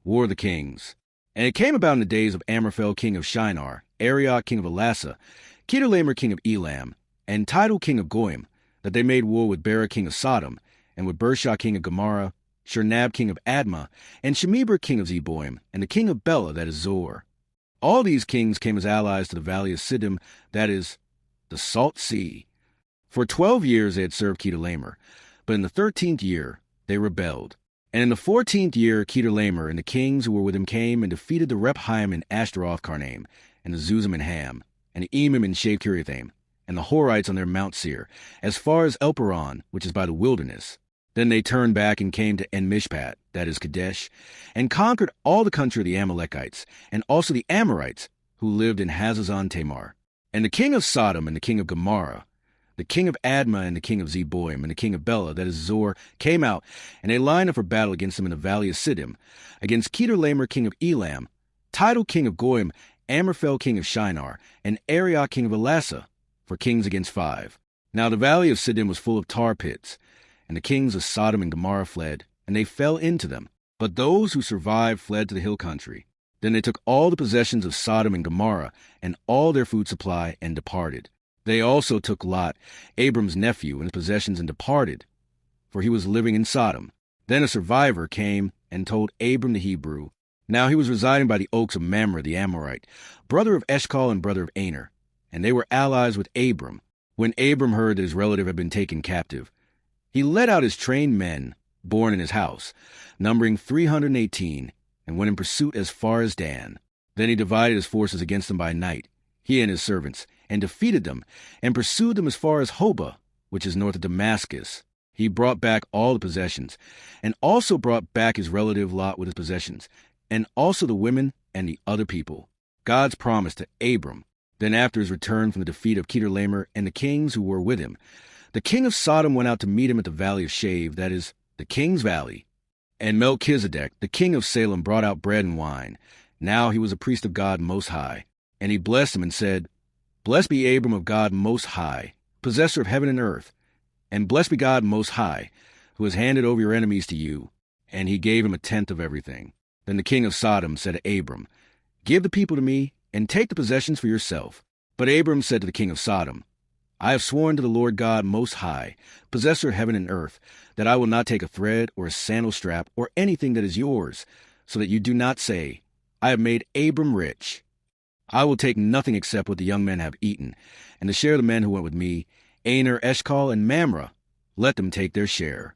War of the Kings. And it came about in the days of Amraphel king of Shinar, Arioch king of Elasa, Chedorlaomer king of Elam, and Tidal king of Goyim, that they made war with Bera king of Sodom, and with Bershah king of Gomorrah, Shernab king of Admah, and Shemeber king of Zeboim, and the king of Bela, that is Zor. All these kings came as allies to the valley of Siddim, that is, the Salt Sea. For 12 years they had served Chedorlaomer, but in the 13th year they rebelled. And in the 14th year Chedorlaomer and the kings who were with him came and defeated the Rephaim in Ashtaroth Karnaim, and the Zuzim in Ham, and the Emim in Shave Kiriathaim, and the Horites on their Mount Seir, as far as Elparan, which is by the wilderness. Then they turned back and came to En-Mishpat, that is Kadesh, and conquered all the country of the Amalekites, and also the Amorites, who lived in Hazazon Tamar. And the king of Sodom and the king of Gomorrah, the king of Admah and the king of Zeboim and the king of Bela, that is Zor, came out, and they lined up for battle against them in the valley of Siddim, against Chedorlaomer king of Elam, Tidal king of Goyim, Amraphel king of Shinar, and Arioch king of Elasa, for kings against 5. Now the valley of Siddim was full of tar pits, and the kings of Sodom and Gomorrah fled, and they fell into them. But those who survived fled to the hill country. Then they took all the possessions of Sodom and Gomorrah, and all their food supply, and departed. They also took Lot, Abram's nephew, and his possessions, and departed, for he was living in Sodom. Then a survivor came and told Abram the Hebrew. Now he was residing by the oaks of Mamre the Amorite, brother of Eshcol and brother of Aner, and they were allies with Abram. When Abram heard that his relative had been taken captive, he led out his trained men, born in his house, numbering 318, and went in pursuit as far as Dan. Then he divided his forces against them by night, he and his servants, and defeated them, and pursued them as far as Hobah, which is north of Damascus. He brought back all the possessions, and also brought back his relative Lot with his possessions, and also the women and the other people. God's promise to Abram. Then after his return from the defeat of Chedorlaomer and the kings who were with him, the king of Sodom went out to meet him at the valley of Shave, that is, the king's valley. And Melchizedek, the king of Salem, brought out bread and wine. Now he was a priest of God Most High. And he blessed him and said, Blessed be Abram of God Most High, possessor of heaven and earth. And blessed be God Most High, who has handed over your enemies to you. And he gave him 1/10 of everything. Then the king of Sodom said to Abram, Give the people to me, and take the possessions for yourself. But Abram said to the king of Sodom, I have sworn to the Lord God Most High, possessor of heaven and earth, that I will not take a thread or a sandal strap or anything that is yours, so that you do not say, I have made Abram rich. I will take nothing except what the young men have eaten, and the share of the men who went with me, Aner, Eshcol, and Mamre, let them take their share.